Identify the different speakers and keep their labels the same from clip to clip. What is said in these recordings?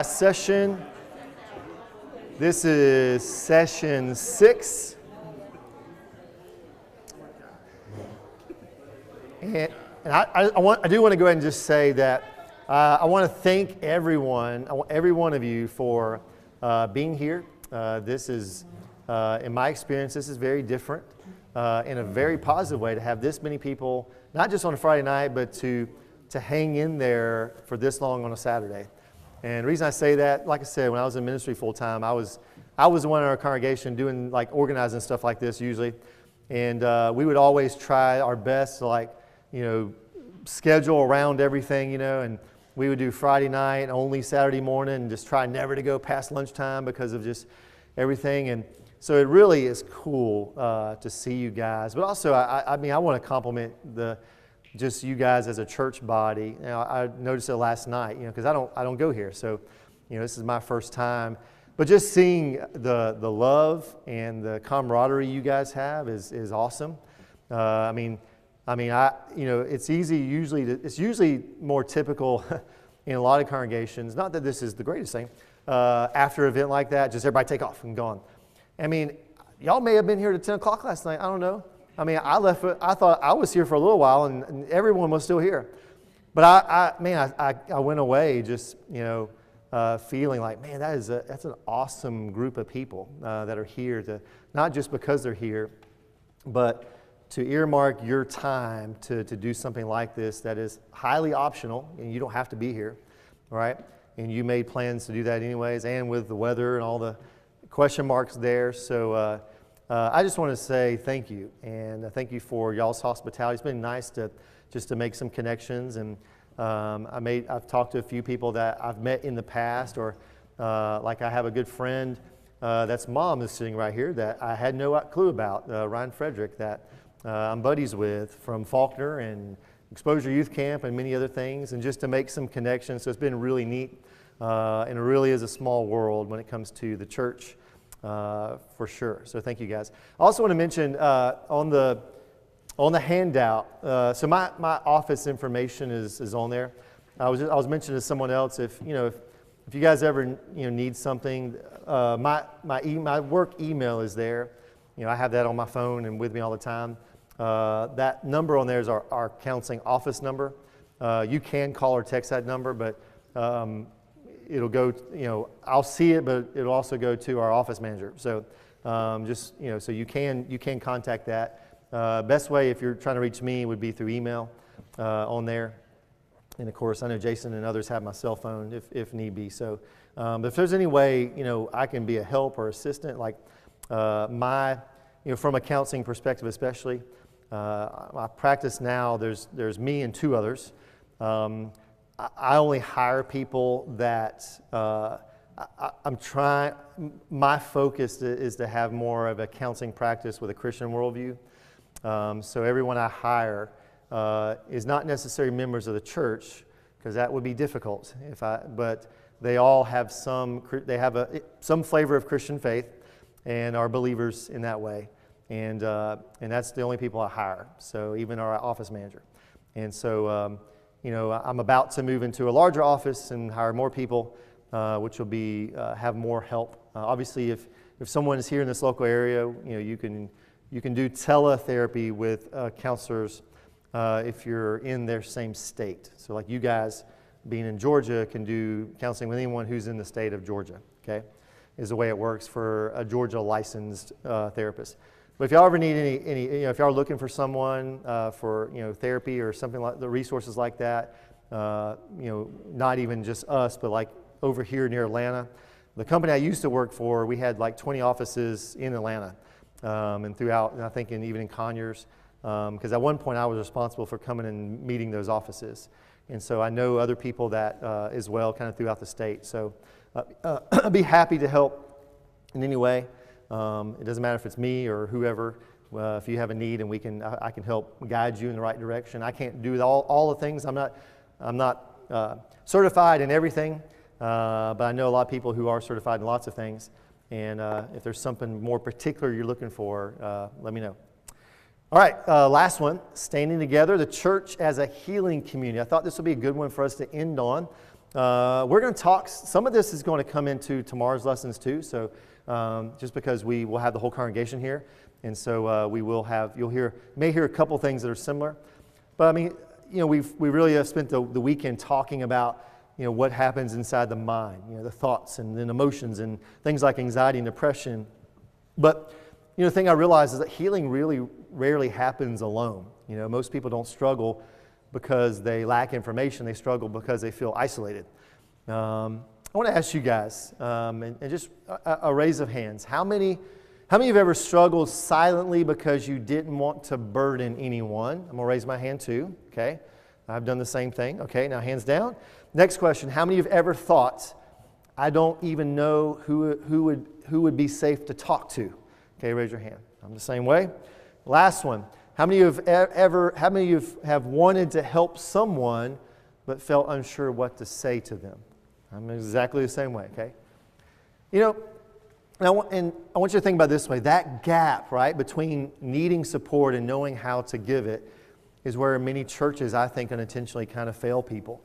Speaker 1: Session. This is session 6. And I do want to go ahead and just say that I want to thank every one of you for being here. This is, in my experience, this is very different in a very positive way to have this many people, not just on a Friday night, but to hang in there for this long on a Saturday. And the reason I say that, like I said, when I was in ministry full time, I was the one in our congregation doing like organizing stuff like this usually, and we would always try our best to schedule around everything, and we would do Friday night only Saturday morning, and just try never to go past lunchtime because of just everything. And so it really is cool to see you guys, but also I want to compliment just you guys as a church body. I noticed it last night, because I don't go here, so this is my first time. But just seeing the love and the camaraderie you guys have is awesome. It's usually more typical in a lot of congregations. Not that this is the greatest thing. After an event like that, just everybody take off and gone. Y'all may have been here at 10 o'clock last night. I don't know. I left. I thought I was here for a little while, and everyone was still here. But I went away just feeling like, man, that's an awesome group of people that are here to not just because they're here, but to earmark your time to do something like this that is highly optional, and you don't have to be here, right? And you made plans to do that anyways, and with the weather and all the question marks there, so. I just want to say thank you, and thank you for y'all's hospitality. It's been nice to make some connections, and I've talked to a few people that I've met in the past, or like I have a good friend that's mom is sitting right here that I had no clue about, Ryan Frederick, that I'm buddies with from Faulkner and Exposure Youth Camp and many other things, and just to make some connections. So it's been really neat, and it really is a small world when it comes to the church. For sure. So thank you guys. I also want to mention on the handout. So my office information is on there. I was mentioning to someone else if you guys ever need something, my work email is there. I have that on my phone and with me all the time. That number on there is our counseling office number. You can call or text that number, but it'll go, I'll see it, but it'll also go to our office manager. So so you can contact that. Best way if you're trying to reach me would be through email on there. And of course, I know Jason and others have my cell phone if need be. So but if there's any way, I can be a help or assistant, like from a counseling perspective especially, my practice now, there's me and 2 others. I only hire people that I'm trying. My focus is to have more of a counseling practice with a Christian worldview. So everyone I hire is not necessarily members of the church, because that would be difficult. But they all have some flavor of Christian faith and are believers in that way. And that's the only people I hire. So even our office manager. And so. I'm about to move into a larger office and hire more people, which will be have more help. Obviously, if someone is here in this local area, you can do teletherapy with counselors if you're in their same state. So, like you guys being in Georgia can do counseling with anyone who's in the state of Georgia. Okay, is the way it works for a Georgia licensed therapist. But if y'all ever need any, if y'all are looking for someone for therapy or something like the resources like that, not even just us, but like over here near Atlanta, the company I used to work for, we had like 20 offices in Atlanta and throughout, and I think even in Conyers, because at one point I was responsible for coming and meeting those offices, and so I know other people that as well, kind of throughout the state. So I'd be happy to help in any way. It doesn't matter if it's me or whoever. If you have a need, and I can help guide you in the right direction. I can't do all the things. I'm not certified in everything, but I know a lot of people who are certified in lots of things. And if there's something more particular you're looking for, let me know. All right, last one, standing together, the church as a healing community. I thought this would be a good one for us to end on. We're going to talk, some of this is going to come into tomorrow's lessons too, so just because we will have the whole congregation here, and so we will have, may hear a couple things that are similar, but I mean, we really have spent the weekend talking about, what happens inside the mind, the thoughts and then emotions and things like anxiety and depression. But, the thing I realize is that healing really rarely happens alone. Most people don't struggle because they lack information. They struggle because they feel isolated. I want to ask you guys, and just a raise of hands. How many have ever struggled silently because you didn't want to burden anyone? I'm going to raise my hand too, okay? I've done the same thing. Okay, now hands down. Next question, how many have ever thought, I don't even know who would be safe to talk to? Okay, raise your hand. I'm the same way. Last one. How many of you have wanted to help someone but felt unsure what to say to them? I'm exactly the same way, okay? And I want you to think about it this way. That gap, right, between needing support and knowing how to give it is where many churches, I think, unintentionally kind of fail people.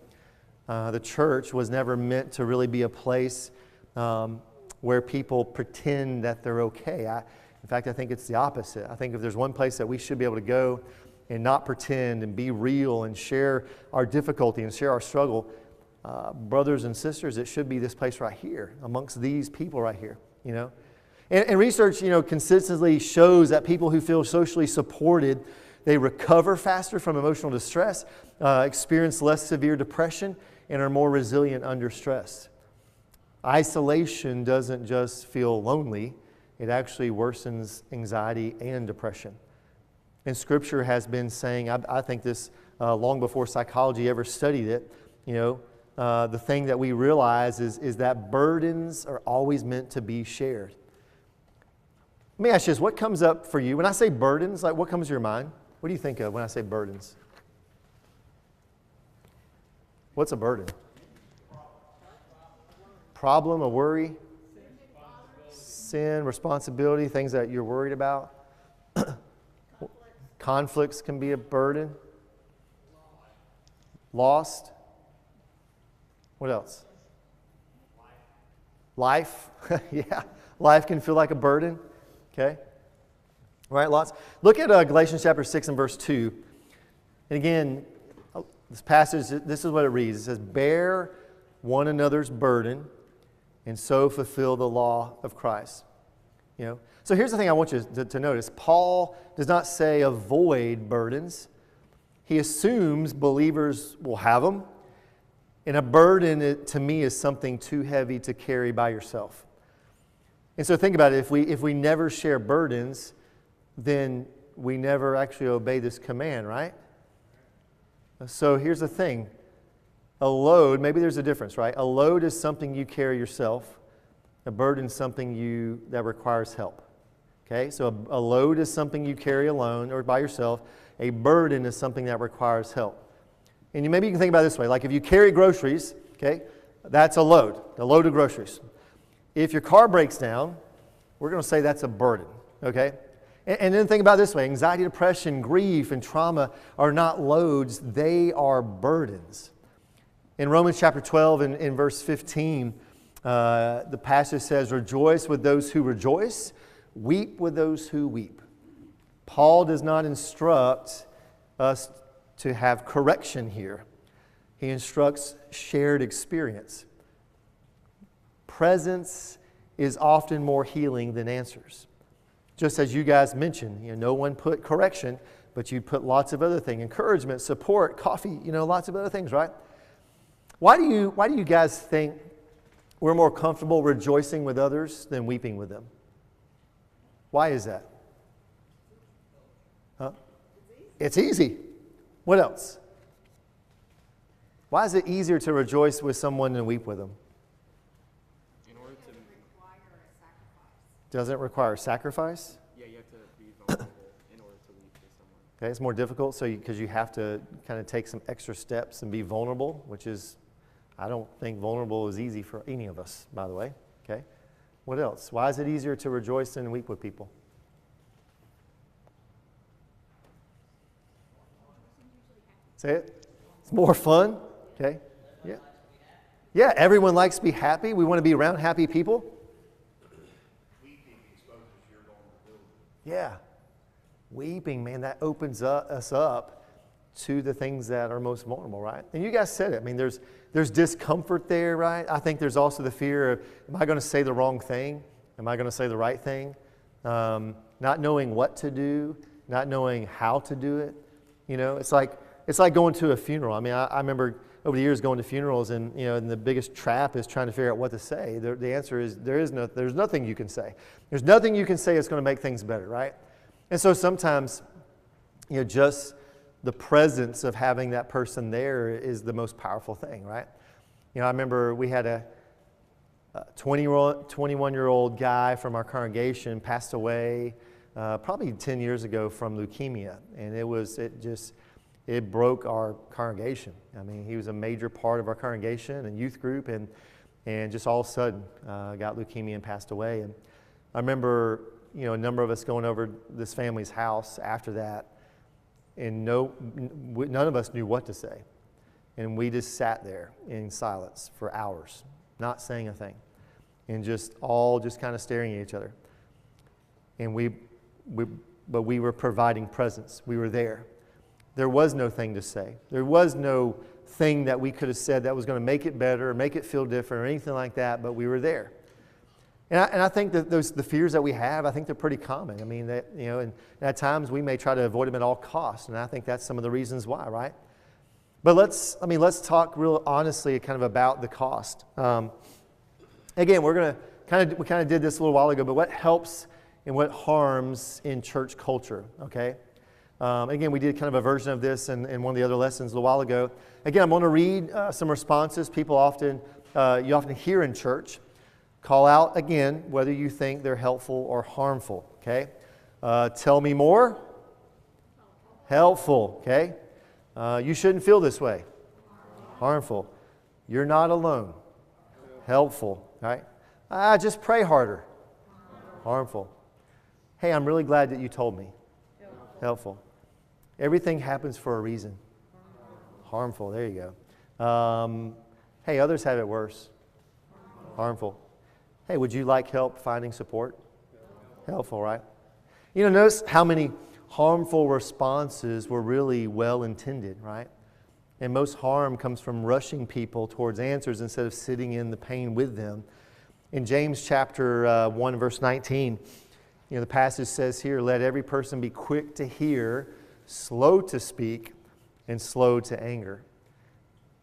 Speaker 1: The church was never meant to really be a place where people pretend that they're okay. In fact, I think it's the opposite. I think if there's one place that we should be able to go and not pretend and be real and share our difficulty and share our struggle, brothers and sisters, it should be this place right here, amongst these people right here, And research, consistently shows that people who feel socially supported, they recover faster from emotional distress, experience less severe depression, and are more resilient under stress. Isolation doesn't just feel lonely. It actually worsens anxiety and depression. And Scripture has been saying, I think this long before psychology ever studied it, the thing that we realize is that burdens are always meant to be shared. Let me ask you this, what comes up for you? When I say burdens, like what comes to your mind? What do you think of when I say burdens? What's a burden? Problem, a worry? Sin, responsibility, things that you're worried about. Conflicts can be a burden. Lost. What else? Life. Yeah, life can feel like a burden. Okay. All right, lots. Look at Galatians chapter 6 and verse 2. And again, this passage, this is what it reads. It says, bear one another's burden and so fulfill the law of Christ. So here's the thing I want you to notice. Paul does not say avoid burdens. He assumes believers will have them. And a burden, to me, is something too heavy to carry by yourself. And so think about it. If we never share burdens, then we never actually obey this command, right? So here's the thing. A load, maybe there's a difference, right? A load is something you carry yourself. A burden is something that requires help. Okay? So a load is something you carry alone or by yourself. A burden is something that requires help. And maybe you can think about it this way. Like if you carry groceries, okay, that's a load of groceries. If your car breaks down, we're going to say that's a burden, okay? And then think about it this way. Anxiety, depression, grief, and trauma are not loads. They are burdens. In Romans chapter 12 and in verse 15, the passage says, rejoice with those who rejoice, weep with those who weep. Paul does not instruct us to have correction here. He instructs shared experience. Presence is often more healing than answers. Just as you guys mentioned, no one put correction, but you put lots of other things, encouragement, support, coffee, lots of other things, right? Why do you guys think we're more comfortable rejoicing with others than weeping with them? Why is that? Huh? It's easy. What else? Why is it easier to rejoice with someone than weep with them?
Speaker 2: In order to require a sacrifice.
Speaker 1: Doesn't it require sacrifice?
Speaker 2: Yeah, you have to be vulnerable in order to weep with someone.
Speaker 1: Okay, it's more difficult because you have to kind of take some extra steps and be vulnerable, which is, I don't think vulnerable is easy for any of us, by the way. Okay, what else? Why is it easier to rejoice than weep with people? Say it. It's more fun. Okay. Yeah. Yeah, everyone likes to be happy. We want to be around happy people.
Speaker 3: Weeping exposes your vulnerability.
Speaker 1: Yeah. Weeping, man, that opens us up to the things that are most vulnerable, right? And you guys said it. I mean, there's discomfort there, right? I think there's also the fear of, am I going to say the wrong thing? Am I going to say the right thing? Not knowing what to do, not knowing how to do it. You know, it's like going to a funeral. I mean, I remember over the years going to funerals, and and the biggest trap is trying to figure out what to say. The answer is there's nothing you can say. There's nothing you can say that's going to make things better, right? And so sometimes, just the presence of having that person there is the most powerful thing, right? I remember we had a 21-year-old guy from our congregation passed away probably 10 years ago from leukemia, and it broke our congregation. I mean, he was a major part of our congregation and youth group, and just all of a sudden got leukemia and passed away. And I remember, a number of us going over this family's house after that, and none of us knew what to say. And we just sat there in silence for hours, not saying a thing, and just kind of staring at each other. And but we were providing presence. We were there. There was no thing to say. There was no thing that we could have said that was going to make it better or make it feel different or anything like that, but we were there. And I think that the fears that we have, I think they're pretty common. I mean, and at times we may try to avoid them at all costs, and I think that's some of the reasons why, right? But let's talk real honestly kind of about the cost. Again, we kind of did this a little while ago, but what helps and what harms in church culture, okay? Again, we did kind of a version of this in one of the other lessons a little while ago. Again, I'm going to read some responses you often hear in church. Call out, again, whether you think they're helpful or harmful, okay? Tell me more. Helpful, okay? You shouldn't feel this way. Harmful. You're not alone. Helpful, right? Just pray harder. Harmful. Hey, I'm really glad that you told me. Helpful. Everything happens for a reason. Harmful. There you go. Hey, others have it worse. Harmful. Hey, would you like help finding support? Helpful, right? Notice how many harmful responses were really well intended, right? And most harm comes from rushing people towards answers instead of sitting in the pain with them. In James chapter 1, verse 19, the passage says here, let every person be quick to hear, slow to speak, and slow to anger.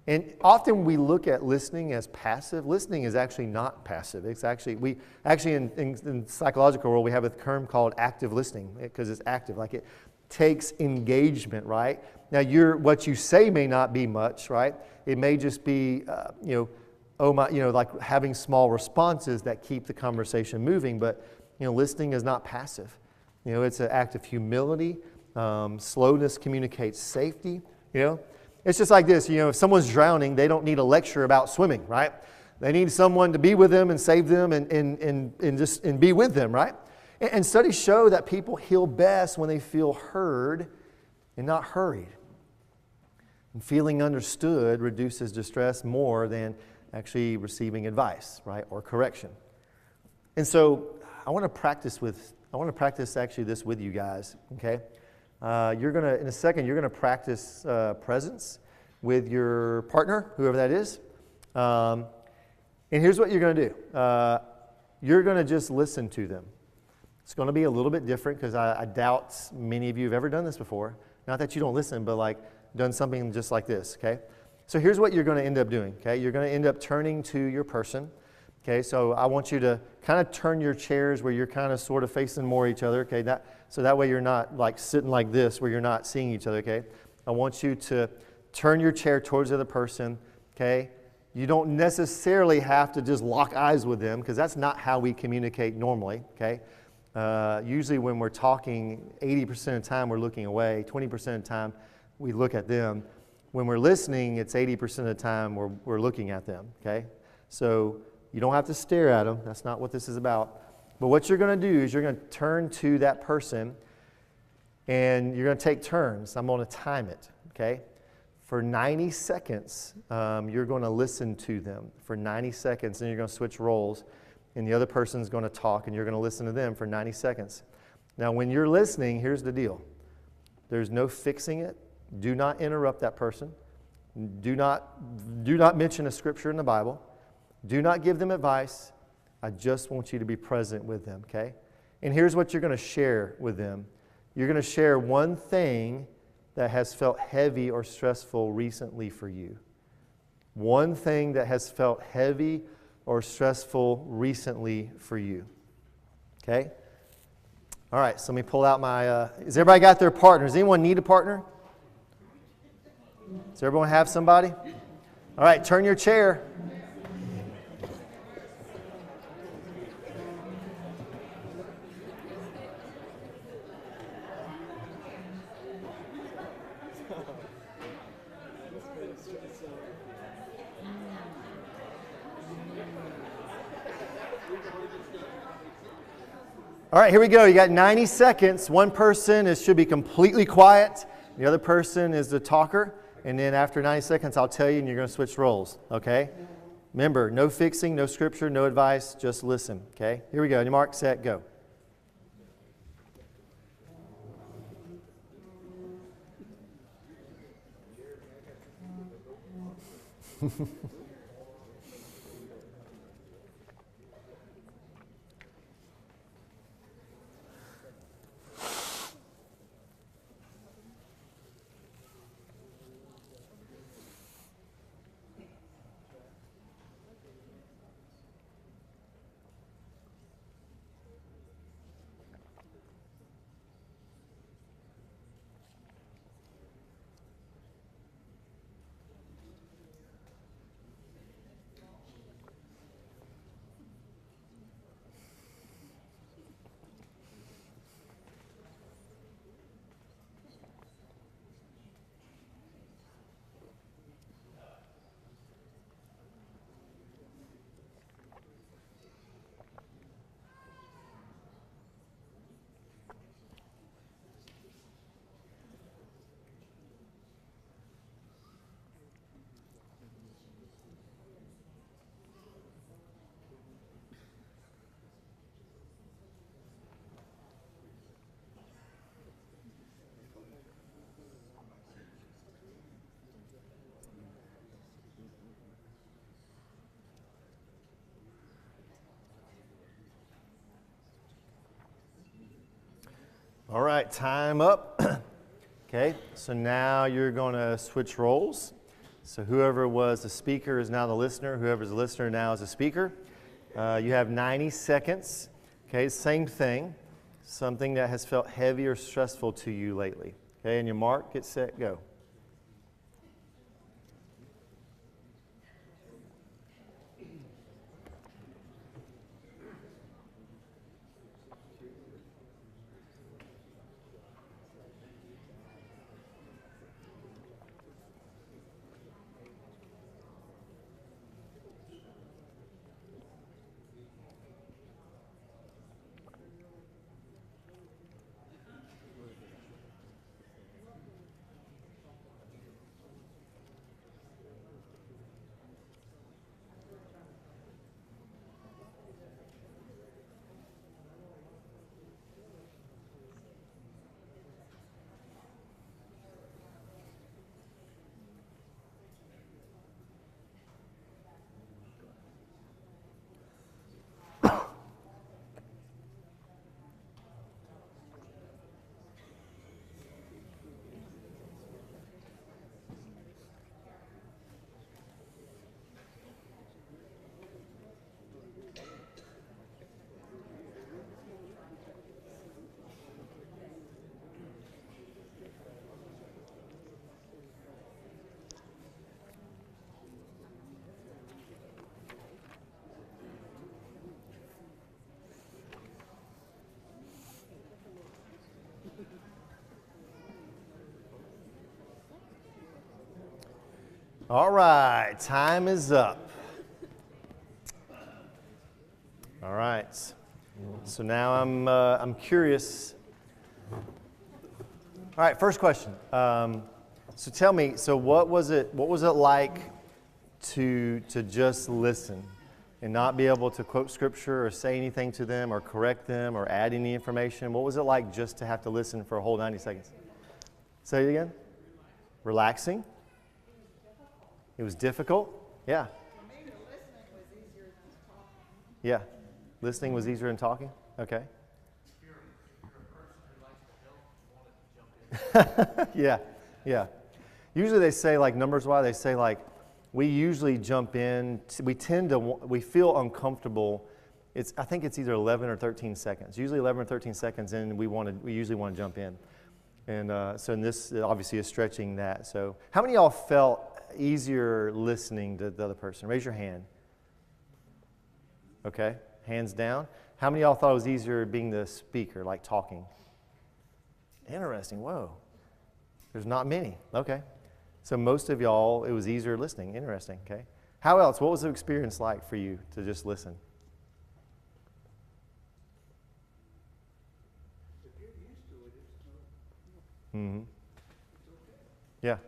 Speaker 1: And often we look at listening as passive. Listening is actually not passive. It's actually, in the psychological world, we have a term called active listening because it's active. Like it takes engagement, right? Now, what you say may not be much, right? It may just be, like having small responses that keep the conversation moving. But, listening is not passive. It's an act of humility. Slowness communicates safety, It's just like this, if someone's drowning, they don't need a lecture about swimming, right? They need someone to be with them and save them and be with them, right? And studies show that people heal best when they feel heard and not hurried. And feeling understood reduces distress more than actually receiving advice, right, or correction. And so I want to practice actually this with you guys, okay? In a second, you're going to practice presence with your partner, whoever that is. And here's what you're going to do. You're going to just listen to them. It's going to be a little bit different because I doubt many of you have ever done this before. Not that you don't listen, but like done something just like this, okay? So here's what you're going to end up doing, okay? You're going to end up turning to your person. Okay, so I want you to kind of turn your chairs where you're kind of sort of facing more each other, okay? So that way you're not like sitting like this where you're not seeing each other, okay? I want you to turn your chair towards the other person, okay? You don't necessarily have to just lock eyes with them because that's not how we communicate normally, okay? Usually when we're talking, 80% of the time we're looking away, 20% of the time we look at them. When we're listening, it's 80% of the time we're looking at them, okay? So you don't have to stare at them. That's not what this is about. But what you're going to do is you're going to turn to that person and you're going to take turns. I'm going to time it, okay? For 90 seconds, you're going to listen to them for 90 seconds, and you're going to switch roles, and the other person's going to talk, and you're going to listen to them for 90 seconds. Now, when you're listening, here's the deal. There's no fixing it. Do not interrupt that person. Do not mention a scripture in the Bible. Do not give them advice. I just want you to be present with them, okay? And here's what you're going to share with them. You're going to share one thing that has felt heavy or stressful recently for you. One thing that has felt heavy or stressful recently for you. Okay? All right, so let me pull out my... has everybody got their partner? Does anyone need a partner? Does everyone have somebody? All right, turn your chair. All right, here we go. You got 90 seconds. One person should be completely quiet. The other person is the talker. And then after 90 seconds, I'll tell you, and you're going to switch roles, okay? Remember, no fixing, no scripture, no advice. Just listen, okay? Here we go. Mark, set, go. All right, time up. Okay, so now you're going to switch roles. So whoever was the speaker is now the listener. Whoever's the listener now is the speaker. You have 90 seconds. Okay, same thing. Something that has felt heavy or stressful to you lately. Okay, and your mark, get set, go. All right, time is up. All right, so now I'm curious. All right, first question. So tell me, so what was it like to just listen and not be able to quote scripture or say anything to them or correct them or add any information? What was it like just to have to listen for a whole 90 seconds? Say it again. Relaxing. It was difficult. Yeah. Yeah. Listening was easier than talking. Okay. Yeah. Yeah. Usually they say, like, numbers-wise, they say, like, we usually jump in. We feel uncomfortable. I think it's either 11 or 13 seconds. Usually 11 or 13 seconds in, we usually want to jump in. And so this obviously is stretching that. So how many of y'all felt easier listening to the other person? Raise your hand. Okay, hands down. How many of y'all thought it was easier being the speaker, like talking? Interesting, whoa. There's not many, okay. So most of y'all, it was easier listening, interesting, okay. How else, what was the experience like for you to just listen?
Speaker 3: If you're used to it, it's not,
Speaker 1: Mm-hmm.
Speaker 3: it's okay.
Speaker 1: Yeah.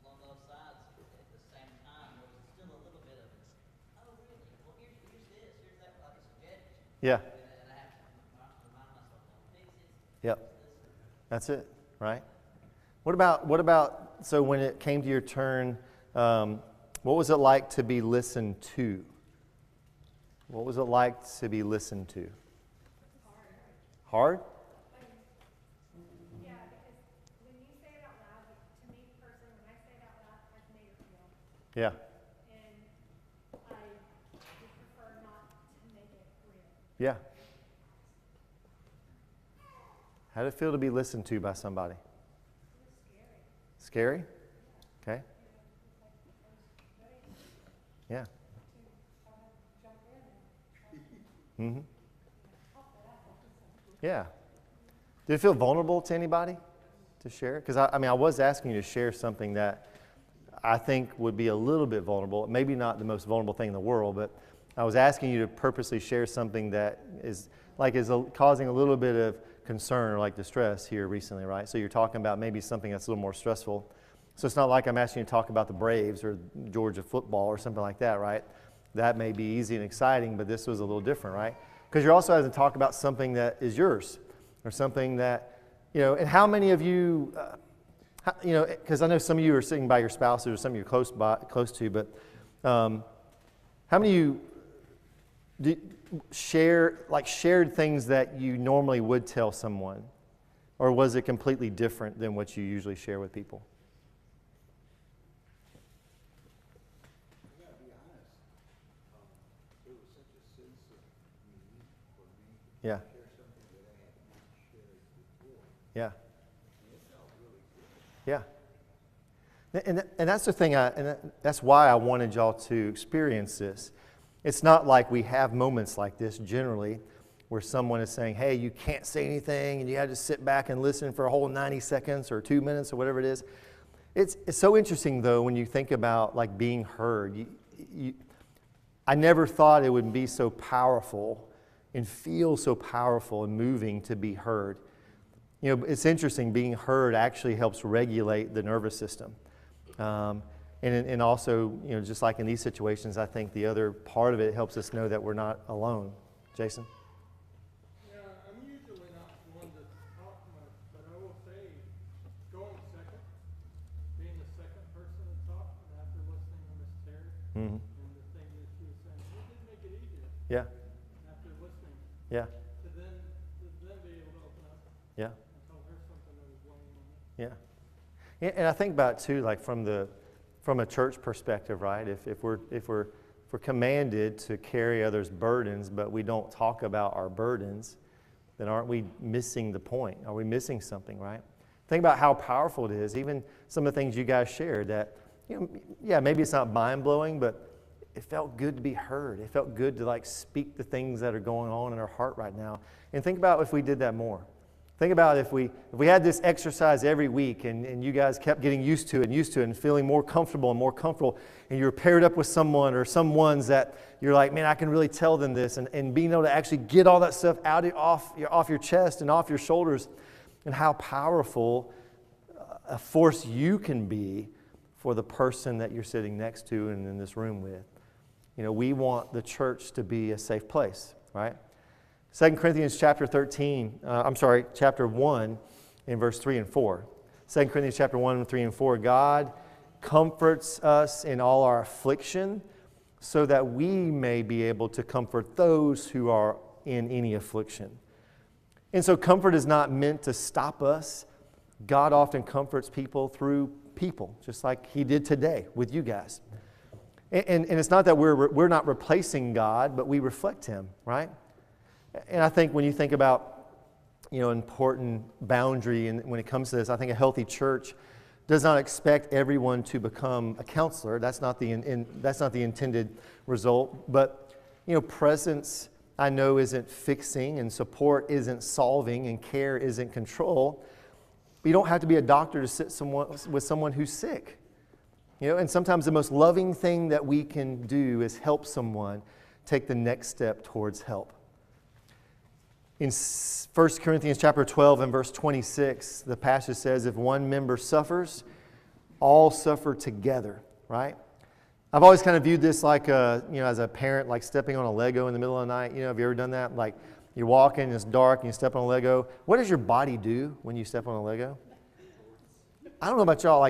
Speaker 4: Along those sides, at the same time, there was still a little bit of, oh, really? Well, here's this, here's that, like a suggestion.
Speaker 1: Yeah.
Speaker 4: And I have to remind myself, don't fix it.
Speaker 1: Yep. That's it, right? What about, so when it came to your turn, what was it like to be listened to? What was it like to be listened to? Hard?
Speaker 5: Yeah, because when you say it out loud, like, to me personally, when I say it out loud, I've made it real.
Speaker 1: Yeah.
Speaker 5: And I would prefer not to make it real.
Speaker 1: Yeah. How did it feel to be listened to by somebody? Scary? Okay. Yeah. Mm-hmm. Yeah. Did it feel vulnerable to anybody to share? Because I was asking you to share something that I think would be a little bit vulnerable. Maybe not the most vulnerable thing in the world, but I was asking you to purposely share something that is causing a little bit of concern or like distress here recently, right? So you're talking about maybe something that's a little more stressful. So it's not like I'm asking you to talk about the Braves or Georgia football or something like that, right? That may be easy and exciting, but this was a little different, right? Because you're also having to talk about something that is yours or something that, and how many of you, because I know some of you are sitting by your spouses or some of you are close to, but how many of you shared things that you normally would tell someone, or was it completely different than what you usually share with people?
Speaker 3: I gotta be honest, there was such a sense of need for me to
Speaker 1: Yeah.
Speaker 3: share something that I had not shared before,
Speaker 1: Yeah.
Speaker 3: and it felt really good.
Speaker 1: Yeah. And that's the thing, that's why I wanted y'all to experience this. It's not like we have moments like this generally where someone is saying, hey, you can't say anything and you have to sit back and listen for a whole 90 seconds or 2 minutes or whatever it is. It's so interesting, though, when you think about like being heard. I never thought it would be so powerful and feel so powerful and moving to be heard. It's interesting, being heard actually helps regulate the nervous system. And also, just like in these situations, I think the other part of it helps us know that we're not alone. Jason?
Speaker 6: Yeah, I'm usually not one to talk much, but I will say, going second, being the second person to talk, and after listening to Miss Terry,
Speaker 1: Mm-hmm.
Speaker 6: and the thing that she was saying, it did make it easier
Speaker 1: Yeah.
Speaker 6: after listening
Speaker 1: Yeah.
Speaker 6: to then be able to open up
Speaker 1: Yeah.
Speaker 6: and tell her something that was weighing on me.
Speaker 1: Yeah. And I think about it too, like from a church perspective, right? If we're commanded to carry others' burdens, but we don't talk about our burdens, then aren't we missing the point? Are we missing something, right? Think about how powerful it is. Even some of the things you guys shared that, yeah, maybe it's not mind-blowing, but it felt good to be heard. It felt good to like speak the things that are going on in our heart right now. And think about if we did that more. Think about if we had this exercise every week and you guys kept getting used to it and feeling more comfortable, and you were paired up with someone or some ones that you're like, man, I can really tell them this, and being able to actually get all that stuff off your chest and off your shoulders, and how powerful a force you can be for the person that you're sitting next to and in this room with. We want the church to be a safe place, right? 2 Corinthians chapter 1 in verse 3 and 4. 2 Corinthians chapter 1, 3 and 4. God comforts us in all our affliction so that we may be able to comfort those who are in any affliction. And so comfort is not meant to stop us. God often comforts people through people, just like He did today with you guys. And it's not that we're not replacing God, but we reflect Him, right? And I think when you think about, important boundary, and when it comes to this, I think a healthy church does not expect everyone to become a counselor. That's not the intended result. But presence, I know, isn't fixing, and support isn't solving, and care isn't control. But you don't have to be a doctor to sit with someone who's sick. And sometimes the most loving thing that we can do is help someone take the next step towards help. In 1 Corinthians chapter 12 and verse 26, the passage says, if one member suffers, all suffer together, right? I've always kind of viewed this like, as a parent, like stepping on a Lego in the middle of the night. Have you ever done that? Like you're walking, it's dark, and you step on a Lego. What does your body do when you step on a Lego? I don't know about y'all,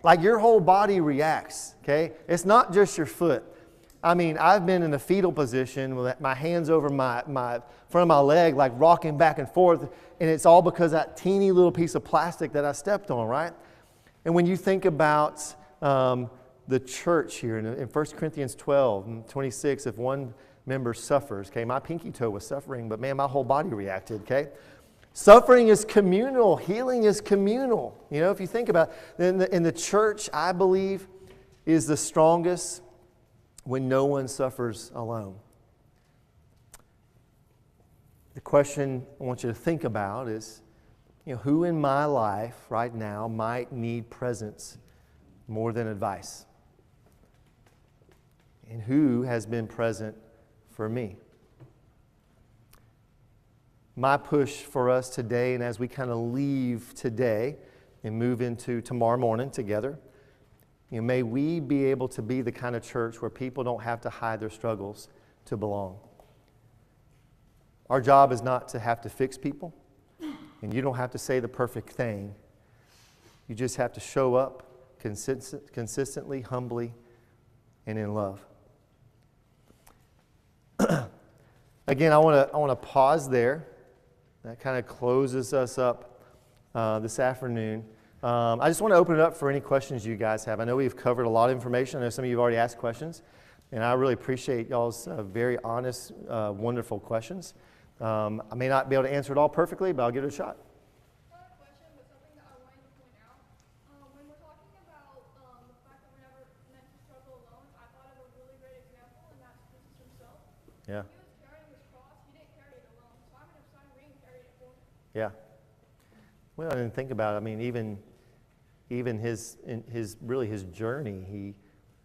Speaker 1: like your whole body reacts, okay? It's not just your foot. I mean, I've been in a fetal position with my hands over my front of my leg, like rocking back and forth, and it's all because of that teeny little piece of plastic that I stepped on, right? And when you think about the church here in 1 Corinthians 12 and 26, if one member suffers, okay, my pinky toe was suffering, but man, my whole body reacted, okay? Suffering is communal. Healing is communal. If you think about it, in the church, I believe, is the strongest when no one suffers alone. The question I want you to think about is, who in my life right now might need presence more than advice? And who has been present for me? My push for us today, and as we kind of leave today and move into tomorrow morning together, may we be able to be the kind of church where people don't have to hide their struggles to belong. Our job is not to have to fix people, and you don't have to say the perfect thing. You just have to show up consistently, humbly, and in love. Again, I want to pause there. That kind of closes us up this afternoon. I just want to open it up for any questions you guys have. I know we've covered a lot of information. I know some of you have already asked questions, and I really appreciate y'all's very honest, wonderful questions. I may not be able to answer it all perfectly, but I'll give it a shot.
Speaker 7: Not a question, but something that I wanted to point out. When we're talking about the fact that we're never meant to struggle alone, I thought of a really great example, and that's Jesus himself.
Speaker 1: Yeah.
Speaker 7: He was carrying his cross. He didn't carry it alone. Simon of Cyrene carried it for him.
Speaker 1: Yeah. Well, I didn't think about it. I mean, even his journey,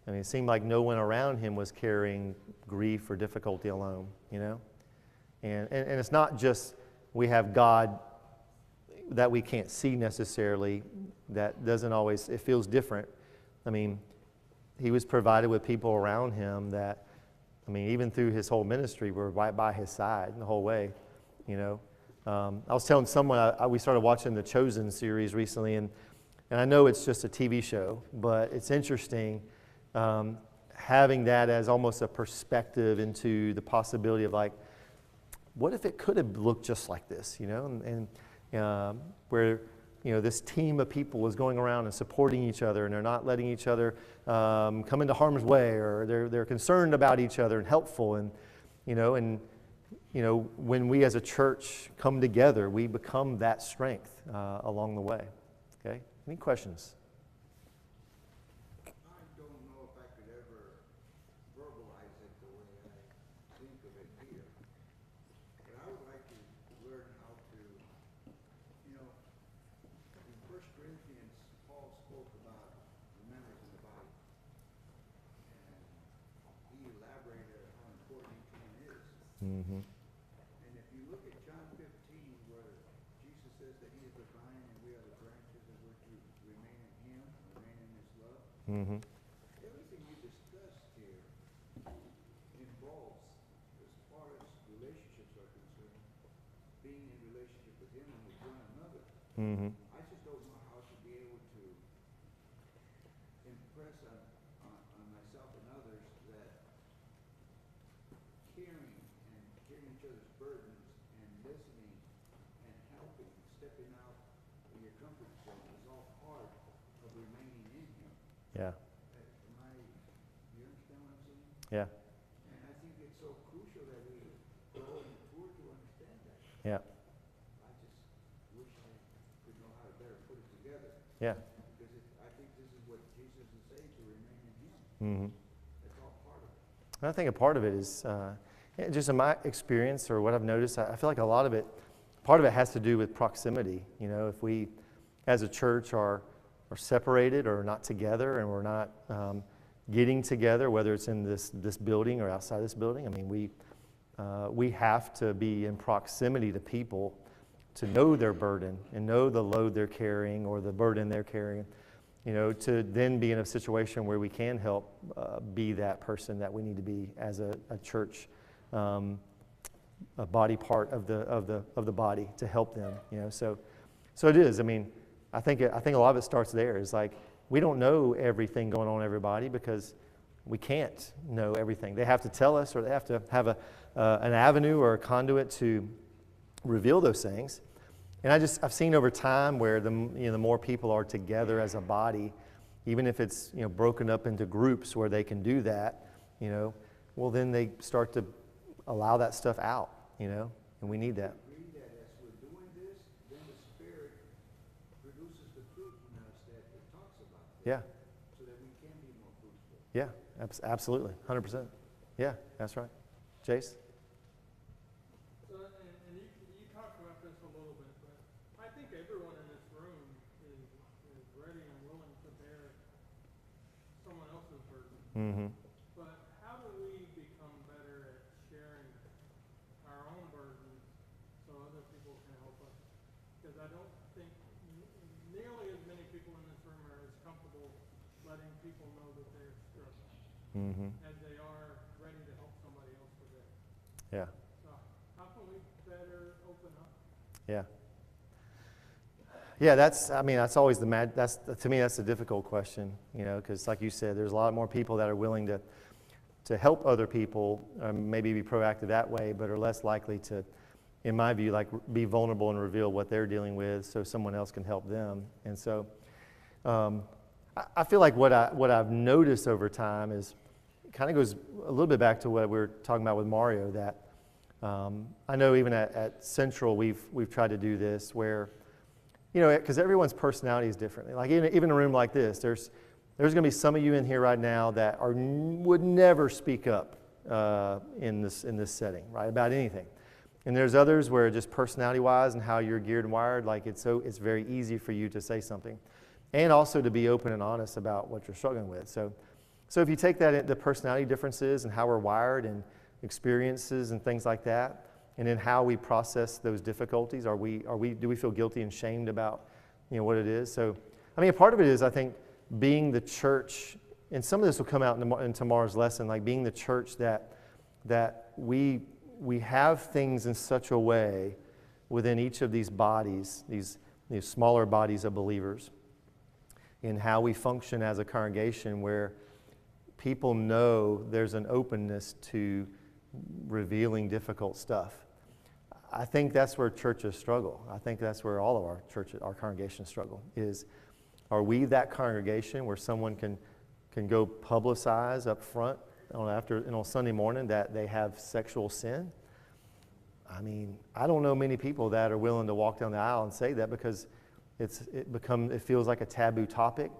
Speaker 1: it seemed like no one around him was carrying grief or difficulty alone, And it's not just we have God that we can't see necessarily. That doesn't always, it feels different. I mean, he was provided with people around him that, even through his whole ministry, were right by his side the whole way, I was telling someone, we started watching the Chosen series recently, and I know it's just a TV show, but it's interesting having that as almost a perspective into the possibility of what if it could have looked just like this, and where, this team of people was going around and supporting each other, and they're not letting each other come into harm's way, or they're concerned about each other and helpful, and when we as a church come together, we become that strength along the way. Okay? Any questions?
Speaker 3: I don't know if I could ever verbalize it the way I think of it here. But I would like to learn how to, in 1 Corinthians, Paul spoke about the members of the body. And he elaborated on how important each one is.
Speaker 1: Mm-hmm.
Speaker 3: And if you look at John 15, where Jesus says that he is the vine and we are the branches, and we're to remain
Speaker 1: Mm-hmm.
Speaker 3: Everything you discussed here involves, as far as relationships are concerned, being in relationship with Him and with one another.
Speaker 1: Mm-hmm.
Speaker 3: I just don't know how to be able to impress on myself and others that caring and carrying each other's burdens and listening and helping, stepping out of your comfort zone is all part of remaining in Him.
Speaker 1: Yeah.
Speaker 3: You understand what I'm saying?
Speaker 1: Yeah.
Speaker 3: And I think it's so crucial that we grow and mature to understand that.
Speaker 1: Yeah.
Speaker 3: I just wish I could know how to better put it together.
Speaker 1: Yeah.
Speaker 3: Because I think this is what Jesus is saying, to remain in Him.
Speaker 1: Mm-hmm.
Speaker 3: That's all part of it.
Speaker 1: I think a part of it is, just in my experience or what I've noticed, I feel like a lot of it, part of it has to do with proximity. You know, if we, as a church, are separated or not together, and we're not getting together, whether it's in this building or outside this building, I mean, we have to be in proximity to people to know their burden and know the load they're carrying or the burden they're carrying. You know, to then be in a situation where we can help be that person that we need to be as a church, a body part of the body to help them. You know, so it is. I mean, I think a lot of it starts there. Is like we don't know everything going on in everybody because we can't know everything. They have to tell us, or they have to have an avenue or a conduit to reveal those things. And I've seen over time where the more people are together as a body, even if it's broken up into groups where they can do that, well then they start to allow that stuff out, and we need that.
Speaker 3: Agree that as we're doing this, then the Spirit produces the fruit in us that it talks about.
Speaker 1: Yeah.
Speaker 3: So that we can be more fruitful.
Speaker 1: Yeah, absolutely, 100%. Yeah, that's right. Jace?
Speaker 6: So, and you talked about this a little bit, but I think everyone in this room is ready and willing to bear someone else's burden.
Speaker 1: Mm-hmm.
Speaker 6: But how do we become better at sharing our own burdens so other people can help us? Because I don't think nearly as many people in this room are as comfortable letting people know that they're struggling
Speaker 1: Mm-hmm.
Speaker 6: as they are ready to help somebody else with it.
Speaker 1: Yeah.
Speaker 6: So how can we better open up?
Speaker 1: Yeah. Yeah, that's always to me, that's a difficult question, because like you said, there's a lot more people that are willing to help other people, maybe be proactive that way, but are less likely to, in my view, like be vulnerable and reveal what they're dealing with so someone else can help them. And so I feel like what I've noticed over time is kind of goes a little bit back to what we were talking about with Mario, that I know even at Central we've tried to do this where, because everyone's personality is different. Like even a room like this, there's going to be some of you in here right now that would never speak up in this setting, right, about anything. And there's others where just personality-wise and how you're geared and wired, like it's very easy for you to say something, and also to be open and honest about what you're struggling with. So if you take that, the personality differences and how we're wired and experiences and things like that, and then how we process those difficulties, do we feel guilty and shamed about what it is? So a part of it is, I think, being the church, and some of this will come out in tomorrow's lesson, like being the church that we have things in such a way within each of these bodies, these smaller bodies of believers, in how we function as a congregation where people know there's an openness to revealing difficult stuff. I think that's where churches struggle. I think that's where all of our congregations struggle, is are we that congregation where someone can go publicize up front on Sunday morning that they have sexual sin? I don't know many people that are willing to walk down the aisle and say that, because it feels like a taboo topic,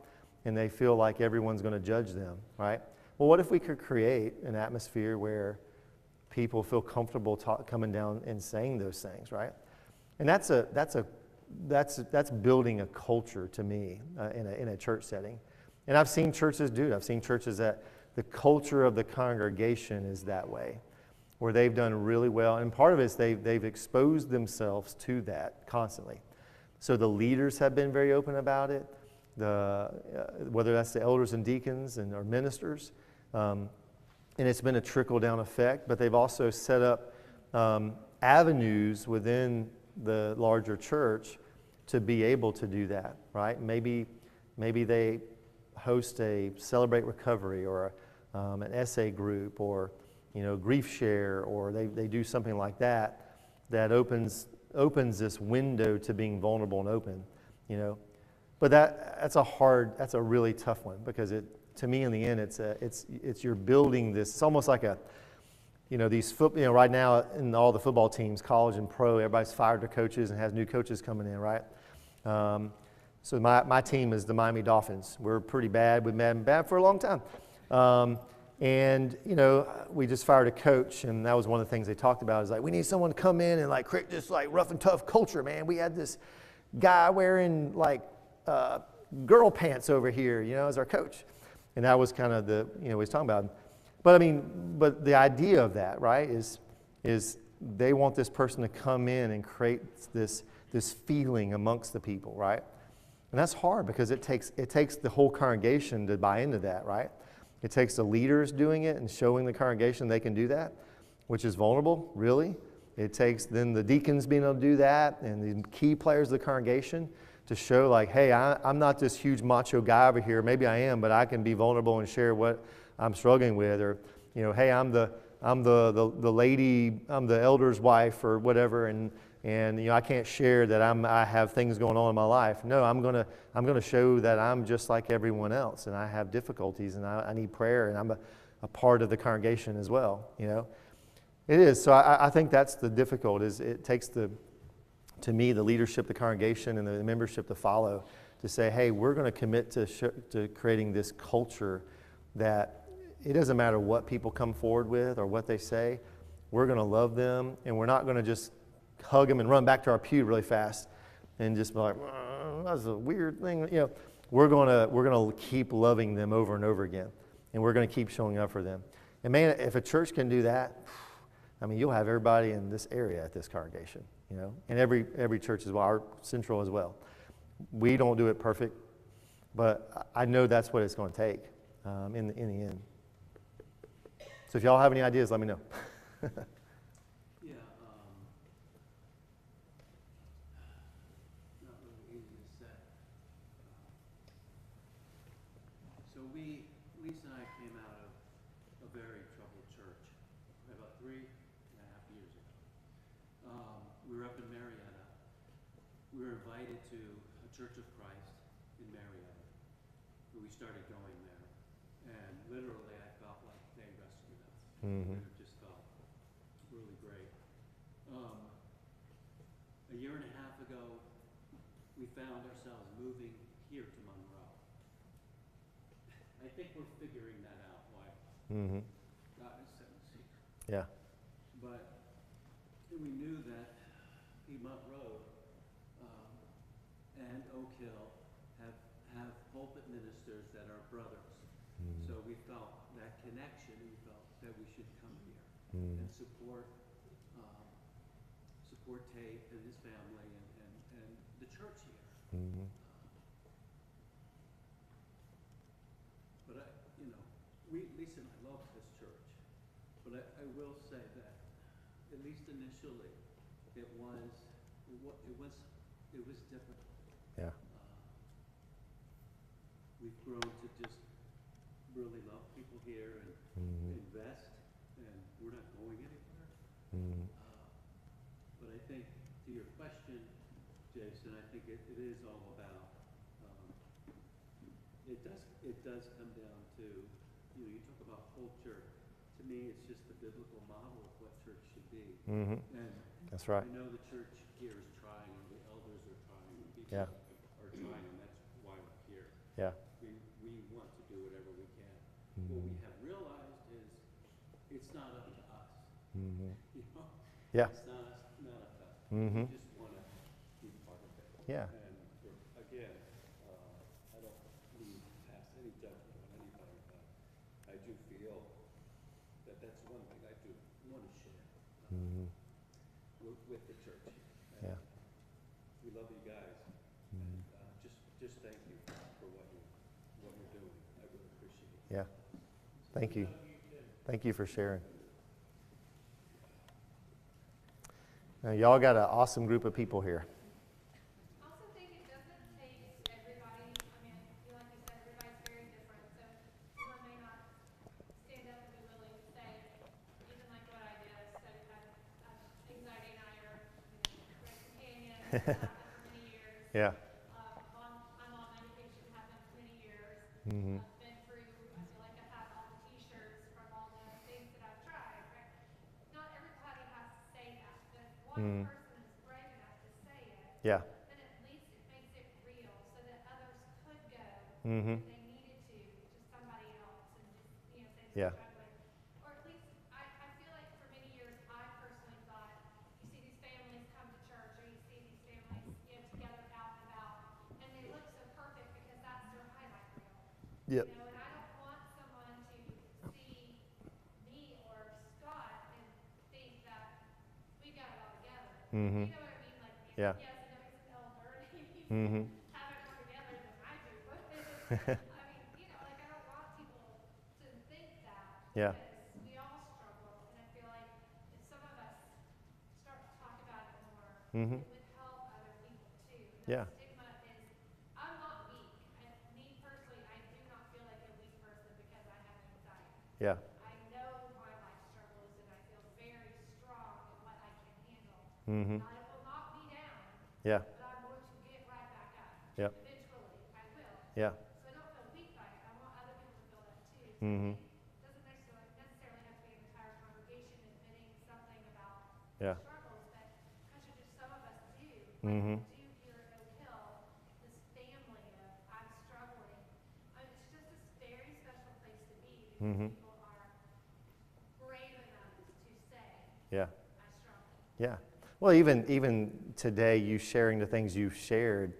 Speaker 1: and they feel like everyone's going to judge them, right? Well, what if we could create an atmosphere where people feel comfortable coming down and saying those things, right? And that's building a culture to me in a church setting. And I've seen churches do it. I've seen churches that the culture of the congregation is that way, where they've done really well. And part of it is they've exposed themselves to that constantly. So the leaders have been very open about it. whether that's the elders and deacons and our ministers. And it's been a trickle-down effect, but they've also set up avenues within the larger church to be able to do that, right? Maybe they host a Celebrate Recovery or an essay group or, grief share, or they do something like that opens this window to being vulnerable and open, But that's a really tough one, because to me in the end it's you're building this. It's almost like right now in all the football teams, college and pro, everybody's fired their coaches and has new coaches coming in, right? So my team is the Miami Dolphins. We're pretty bad. We've been bad for a long time. And we just fired a coach, and that was one of the things they talked about, is like, we need someone to come in and create this rough and tough culture, man. We had this guy wearing girl pants over here, as our coach. And that was kind of what he's talking about. But the idea of that, right, is they want this person to come in and create this feeling amongst the people, right? And that's hard, because it takes the whole congregation to buy into that, right? It takes the leaders doing it and showing the congregation they can do that, which is vulnerable, really. It takes then the deacons being able to do that, and the key players of the congregation to show, hey, I'm not this huge macho guy over here. Maybe I am, but I can be vulnerable and share what I'm struggling with. Or, hey, I'm the lady, I'm the elder's wife or whatever, and I can't share that I have things going on in my life. No, I'm gonna show that I'm just like everyone else, and I have difficulties, and I need prayer, and I'm a part of the congregation as well. It is. So I think that's the difficult. Is it takes to me, the leadership, the congregation, and the membership to follow, to say, hey, we're going to commit to creating this culture that it doesn't matter what people come forward with or what they say. We're going to love them, and we're not going to just hug them and run back to our pew really fast and just be like, that's a weird thing. We're going to keep loving them over and over again, and we're going to keep showing up for them. And man, if a church can do that, you'll have everybody in this area at this congregation. And every church as well, our central as well. We don't do it perfect, but I know that's what it's going to take in the end. So if y'all have any ideas, let me know.
Speaker 8: Yeah, not really easy to say. So Lisa and I came out of a very troubled church about 3.5 years ago. We were up in Marietta. We were invited to a Church of Christ in Marietta. We started going there, and literally I felt like they rescued us.
Speaker 1: Mm-hmm.
Speaker 8: It just felt really great. A year and a half ago, we found ourselves moving here to Monroe. I think we're figuring that out, why
Speaker 1: Mm-hmm.
Speaker 8: God has set us here.
Speaker 1: Yeah.
Speaker 8: But we knew that Piedmont Road and Oak Hill have pulpit ministers that are brothers.
Speaker 1: Mm-hmm.
Speaker 8: So we felt that connection, and we felt that we should come here
Speaker 1: Mm-hmm.
Speaker 8: and support Tate and his family and the church here.
Speaker 1: Mm-hmm.
Speaker 8: But Lisa and I love this church. But I will say that, at least initially, it was difficult.
Speaker 1: Yeah.
Speaker 8: We've grown to just really love people here and
Speaker 1: Mm-hmm.
Speaker 8: invest, and we're not going anywhere.
Speaker 1: Mm-hmm.
Speaker 8: But I think, to your question, Jason, I think it is all about, it does come down to, you talk about culture. To me, it's just the biblical model of what church should be.
Speaker 1: Mm-hmm.
Speaker 8: And
Speaker 1: That's right.
Speaker 8: I know the church here is trying, and the elders are trying, and people
Speaker 1: Yeah.
Speaker 8: are trying, and that's why we're here.
Speaker 1: Yeah.
Speaker 8: We want to do whatever we can.
Speaker 1: Mm-hmm.
Speaker 8: What we have realized is it's not up to us.
Speaker 1: Mm-hmm.
Speaker 8: Yeah.
Speaker 1: Yeah.
Speaker 8: It's not up to us.
Speaker 1: Mm-hmm.
Speaker 8: We just want to be part of it.
Speaker 1: Yeah.
Speaker 8: And again, I don't mean to pass any judgment on anybody, but I do feel that that's one thing I do want to share
Speaker 1: Mm-hmm.
Speaker 8: with the church. And
Speaker 1: Yeah.
Speaker 8: we love you guys.
Speaker 1: Mm-hmm.
Speaker 8: And just thank you for
Speaker 1: Yeah. Thank you. Thank you for sharing. Now, y'all got an awesome group of people here.
Speaker 5: I also think it doesn't take everybody, I mean, like you said, everybody's very different, so someone may not stand up and be willing to say, even like what I did, I studied, anxiety and I are, great companions, have been for many years.
Speaker 1: Yeah.
Speaker 5: I'm on medication, have been for many years.
Speaker 1: Mm-hmm.
Speaker 5: I've been through, I feel like I've had all the t-shirts from all the things that I've tried, right? Not everybody has to say that, but if one person is brave enough to say it,
Speaker 1: Yeah.
Speaker 5: then at least it makes it real so that others could go
Speaker 1: Mm-hmm.
Speaker 5: if they needed to somebody else and just, say
Speaker 1: Yeah.
Speaker 5: they're struggling. Or at least, I feel like for many years, I personally thought, you see these families come to church or you see these families, together out and about, and they look so perfect because that's their highlight reel.
Speaker 1: Yep.
Speaker 5: And I don't want someone to see me or Scott and think that we got it all together.
Speaker 1: Mm-hmm.
Speaker 5: You know what I mean? Like,
Speaker 1: Yeah.
Speaker 5: yes, I know he's an elder and he's
Speaker 1: Mm-hmm.
Speaker 5: have it more together than I do, but I mean, like I don't want people to think that
Speaker 1: Yeah.
Speaker 5: because we all struggle, and I feel like if some of us start to talk about it more,
Speaker 1: Mm-hmm.
Speaker 5: it would help other people too. And
Speaker 1: Yeah.
Speaker 5: that stigma is, I'm not weak. Me personally, I do not feel like a weak person because I have anxiety.
Speaker 1: Yeah.
Speaker 5: I know my life struggles, and I feel very strong in what I can handle.
Speaker 1: Mm-hmm.
Speaker 5: Now, it will knock me down,
Speaker 1: Yeah.
Speaker 5: but I'm going to get right back up.
Speaker 1: Yep.
Speaker 5: Eventually, I will.
Speaker 1: Yeah.
Speaker 5: So I don't feel weak by it. I want other people to feel that too. So
Speaker 1: Mm-hmm.
Speaker 5: it doesn't necessarily have to be an entire congregation admitting something about
Speaker 1: Yeah.
Speaker 5: struggles, but because just some of us do.
Speaker 1: Mm-hmm.
Speaker 5: Like we do here at Oak Hill, this family of I'm struggling. It's just this very special place to be because
Speaker 1: Mm-hmm.
Speaker 5: people are brave enough to say,
Speaker 1: Yeah.
Speaker 5: I struggle.
Speaker 1: Yeah. Well, even today, you sharing the things you've shared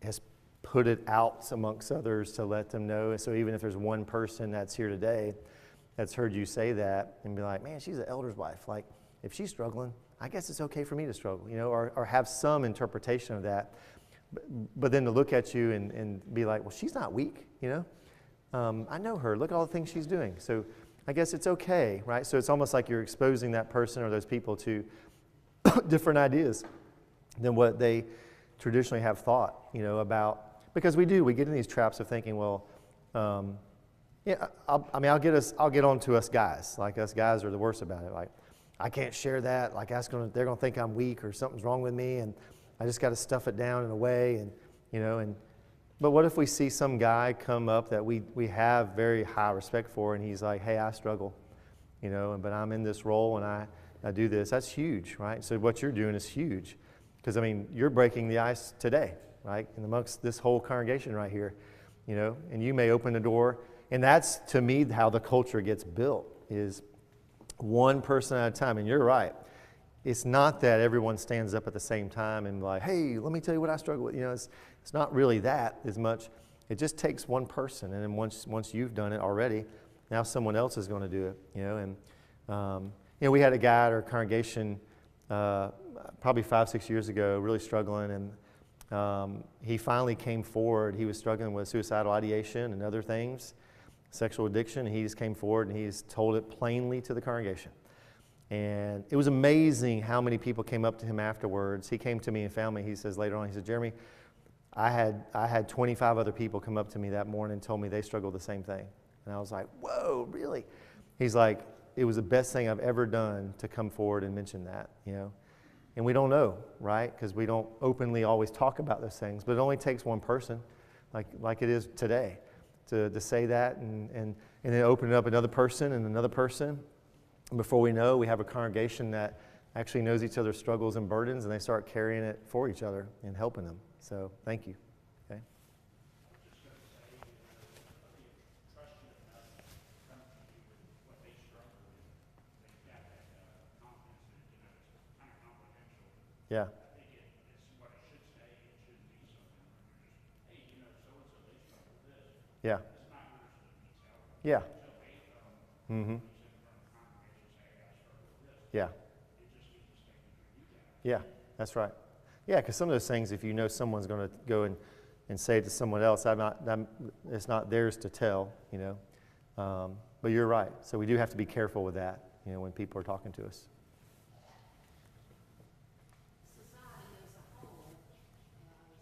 Speaker 1: has put it out amongst others to let them know. So even if there's one person that's here today that's heard you say that and be like, man, she's an elder's wife. Like, if she's struggling, I guess it's okay for me to struggle, or have some interpretation of that. But then to look at you and be like, well, she's not weak, I know her. Look at all the things she's doing. So I guess it's okay, right? So it's almost like you're exposing that person or those people to different ideas than what they traditionally have thought, about. Because we get in these traps of thinking, well, I'll get on to us guys. Like, us guys are the worst about it. Like, I can't share that. Like, they're gonna think I'm weak or something's wrong with me, and I just got to stuff it down in a way, but what if we see some guy come up that we have very high respect for, and he's like, hey, I struggle, but I'm in this role and I do this. That's huge, right? So what you're doing is huge, because you're breaking the ice today, right? And amongst this whole congregation right here, and you may open the door, and that's to me how the culture gets built, is one person at a time. And you're right. It's not that everyone stands up at the same time and like, hey, let me tell you what I struggle with. It's not really that as much. It just takes one person, and then once you've done it already, now someone else is going to do it. We had a guy at our congregation probably 5-6 years ago, really struggling, and he finally came forward. He was struggling with suicidal ideation and other things, sexual addiction, and he just came forward and he's told it plainly to the congregation. And it was amazing how many people came up to him afterwards. He came to me and found me. He says later on, he said, Jeremy, I had 25 other people come up to me that morning and told me they struggled the same thing. And I was like, whoa, really? He's like, it was the best thing I've ever done to come forward and mention that, And we don't know, right? Because we don't openly always talk about those things. But it only takes one person, like it is today, to say that and then open it up another person and another person. And before we know, we have a congregation that actually knows each other's struggles and burdens, and they start carrying it for each other and helping them. So thank you. Okay. Yeah. Yeah. Yeah. Mm-hmm. Yeah. Yeah, that's right. Yeah, because some of those things, if someone's going to go and say it to someone else, it's not theirs to tell, But you're right. So we do have to be careful with that, when people are talking to us.
Speaker 9: Society as a whole has had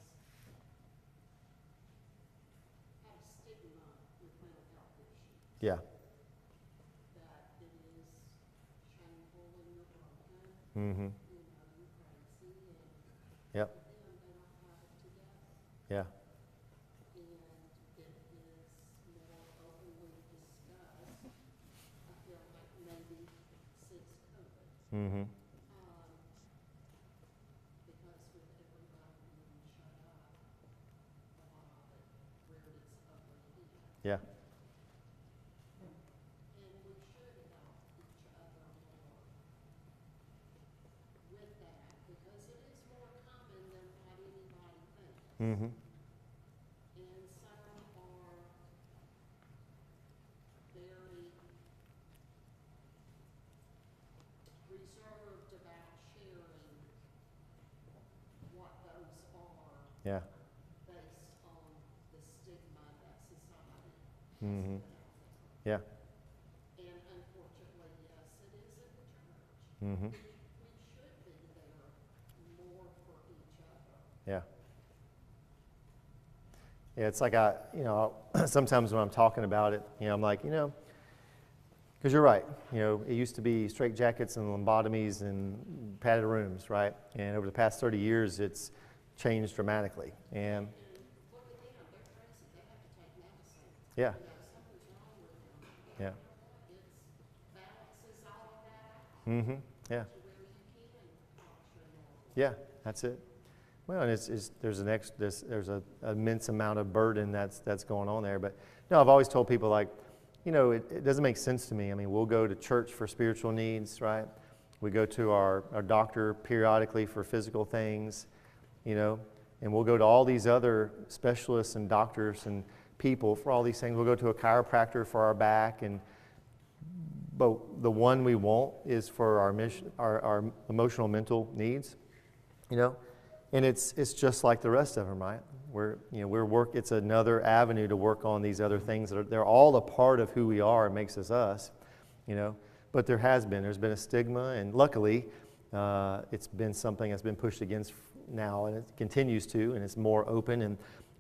Speaker 9: a stigma with mental health issues.
Speaker 1: Yeah.
Speaker 9: That it is shameful and you're broken,
Speaker 1: Mm-hmm.
Speaker 9: you're crazy, and
Speaker 1: Yep.
Speaker 9: for them, they don't have it together.
Speaker 1: Yeah.
Speaker 9: And it is more openly discussed, I feel like maybe since COVID.
Speaker 1: Mm-hmm.
Speaker 9: Because with everybody being shut up, a lot of it reared its ugly head.
Speaker 1: Yeah.
Speaker 9: And we should help each other more with that, because it is more common than what anybody thinks.
Speaker 1: Mm-hmm.
Speaker 9: And some are very reserved about sharing what those are
Speaker 1: Yeah.
Speaker 9: based on the stigma that society has
Speaker 1: Mm-hmm.
Speaker 9: put out there.
Speaker 1: Yeah.
Speaker 9: And unfortunately, yes, it is in the church.
Speaker 1: Mm-hmm.
Speaker 9: We should be there more for each other.
Speaker 1: Yeah. Yeah, it's like sometimes when I'm talking about it, I'm like, because you're right. It used to be straitjackets and lobotomies and padded rooms, right? And over the past 30 years, it's changed dramatically. And
Speaker 9: And look at them, they're crazy, they have to take medicine.
Speaker 1: yeah,
Speaker 9: Something's wrong with them.
Speaker 1: yeah,
Speaker 9: It balances all of that out
Speaker 1: mm-hmm, yeah,
Speaker 9: to where you can function normally.
Speaker 1: yeah. That's it. Well, and there's an immense amount of burden that's going on there. But no, I've always told people, like, it doesn't make sense to me. I mean, we'll go to church for spiritual needs, right? We go to our doctor periodically for physical things, and we'll go to all these other specialists and doctors and people for all these things. We'll go to a chiropractor for our back, but the one we want is for our emotional, mental needs, and it's just like the rest of them, right? It's another avenue to work on these other things they're all a part of who we are and makes us, but there's been a stigma, and luckily it's been something that's been pushed against now, and it continues to, and it's more open,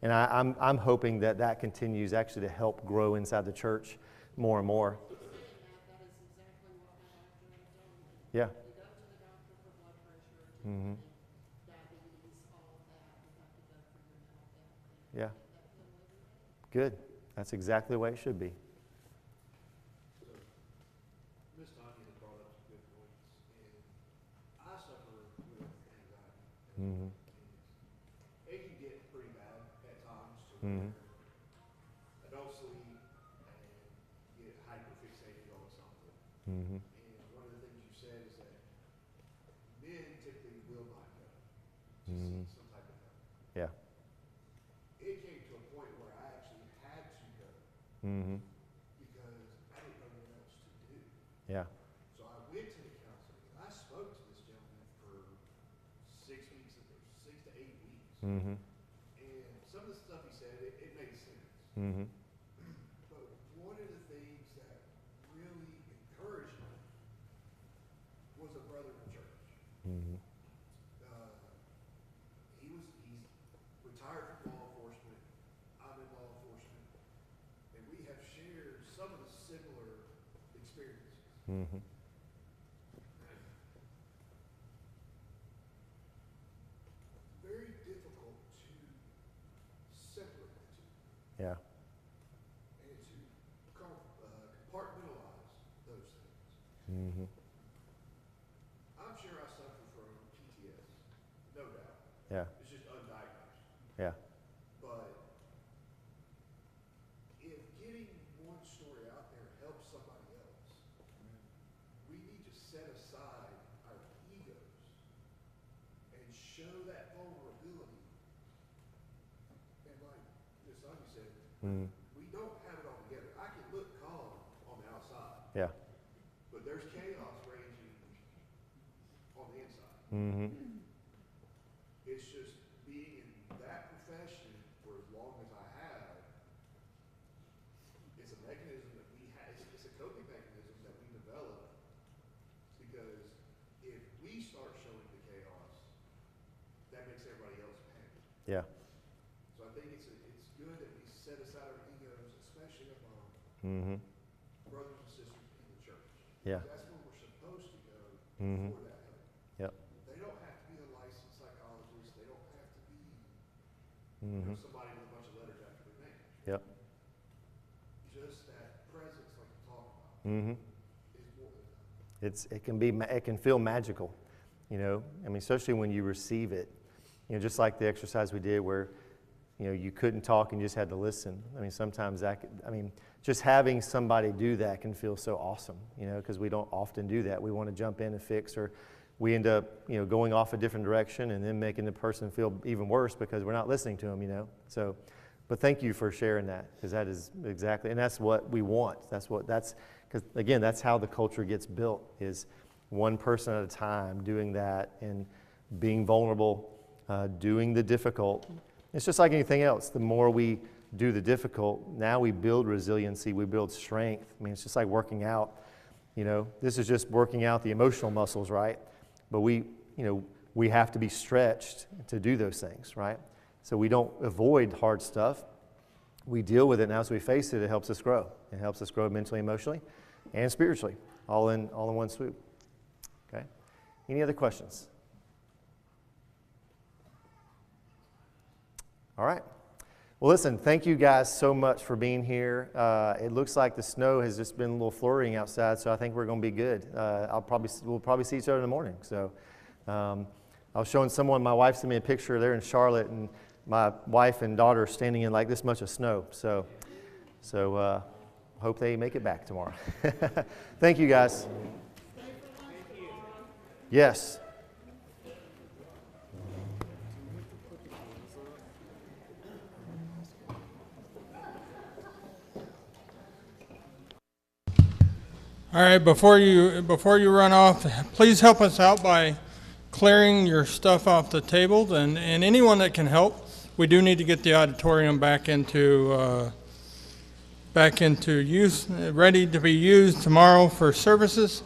Speaker 1: and I'm hoping that continues actually to help grow inside the church more and more.
Speaker 9: Saying that is exactly what my doctor had told me.
Speaker 1: Yeah.
Speaker 9: You go to the doctor for blood pressure,
Speaker 1: Mm-hmm.
Speaker 9: diabetes, all of that, you have to go for your mental health. And
Speaker 1: Yeah.
Speaker 9: get that pill every day.
Speaker 1: Good. That's exactly the way it should be.
Speaker 3: So, Ms. Tanya had brought up some good points, and I suffer with anxiety.
Speaker 1: Mm-hmm.
Speaker 3: And it can get pretty bad at times to
Speaker 1: Mm-hmm.
Speaker 3: where I don't sleep and get hyperfixated on something.
Speaker 1: Mm-hmm.
Speaker 3: And one of the things you said is that men typically will not go to
Speaker 1: Mhm.
Speaker 3: seek some type of help.
Speaker 1: Yeah.
Speaker 3: It came to a point where I actually had to go
Speaker 1: Mm-hmm.
Speaker 3: because I didn't know what else to do.
Speaker 1: Yeah.
Speaker 3: So I went to the counseling and I spoke to this gentleman for 6 weeks, 6 to 8 weeks.
Speaker 1: Mm-hmm.
Speaker 3: And some of the stuff he said, it made sense.
Speaker 1: Mm-hmm.
Speaker 3: But one of the things that really encouraged me was a brother in the church.
Speaker 1: Mm-hmm.
Speaker 3: He's retired from law enforcement. I'm in law enforcement. And we have shared some of the similar experiences.
Speaker 1: Mm-hmm.
Speaker 3: Very difficult to separate the two
Speaker 1: Yeah.
Speaker 3: and to compartmentalize those things.
Speaker 1: Mm-hmm.
Speaker 3: I'm sure I suffer from PTS, no doubt.
Speaker 1: Yeah.
Speaker 3: It's just undiagnosed.
Speaker 1: Yeah.
Speaker 3: But if getting one story out there helps somebody else, we need to set aside our egos and show that vulnerability. And like Ms. Sonia said,
Speaker 1: Mm-hmm.
Speaker 3: we don't have it all together. I can look calm on the outside,
Speaker 1: Yeah.
Speaker 3: but there's chaos raging on the inside.
Speaker 1: Mm-hmm.
Speaker 3: It's just being in that profession for as long as I have, it's a mechanism that we
Speaker 1: Yeah.
Speaker 3: So I think it's good that we set aside our egos, especially among
Speaker 1: Mm-hmm.
Speaker 3: brothers and sisters in the church.
Speaker 1: Yeah.
Speaker 3: That's where we're supposed to go
Speaker 1: Mm-hmm.
Speaker 3: for that help.
Speaker 1: Yep.
Speaker 3: They don't have to be a licensed psychologist. They don't have to be
Speaker 1: Mm-hmm.
Speaker 3: somebody with a bunch of letters after their name.
Speaker 1: Yep.
Speaker 3: Just that presence, like you talk about,
Speaker 1: Mm-hmm.
Speaker 3: is more than enough.
Speaker 1: It can feel magical, you know. I mean, especially when you receive it, you know, just like the exercise we did where, you know, you couldn't talk and you just had to listen. I mean, sometimes just having somebody do that can feel so awesome, you know, because we don't often do that. We want to jump in and fix, or we end up, you know, going off a different direction and then making the person feel even worse because we're not listening to them, you know. So, but thank you for sharing that, because that is exactly, and that's what we want. Because again, that's how the culture gets built, is one person at a time doing that and being vulnerable, doing the difficult. It's just like anything else. The more we do the difficult, now we build resiliency, we build strength. I mean, it's just like working out. You know, this is just working out the emotional muscles, right? But we have to be stretched to do those things, right? So we don't avoid hard stuff. We deal with it, and as we face it, it helps us grow. It helps us grow mentally, emotionally, and spiritually, all in one swoop. Okay? Any other questions? All right. Well, listen, thank you guys so much for being here. It looks like the snow has just been a little flurrying outside, so I think we're going to be good. We'll probably see each other in the morning. So I was showing someone, my wife sent me a picture there in Charlotte, and my wife and daughter are standing in like this much of snow. So hope they make it back tomorrow. Thank you, guys. Yes.
Speaker 6: All right, before you run off, please help us out by clearing your stuff off the table, and anyone that can help. We do need to get the auditorium back into use, ready to be used tomorrow for services.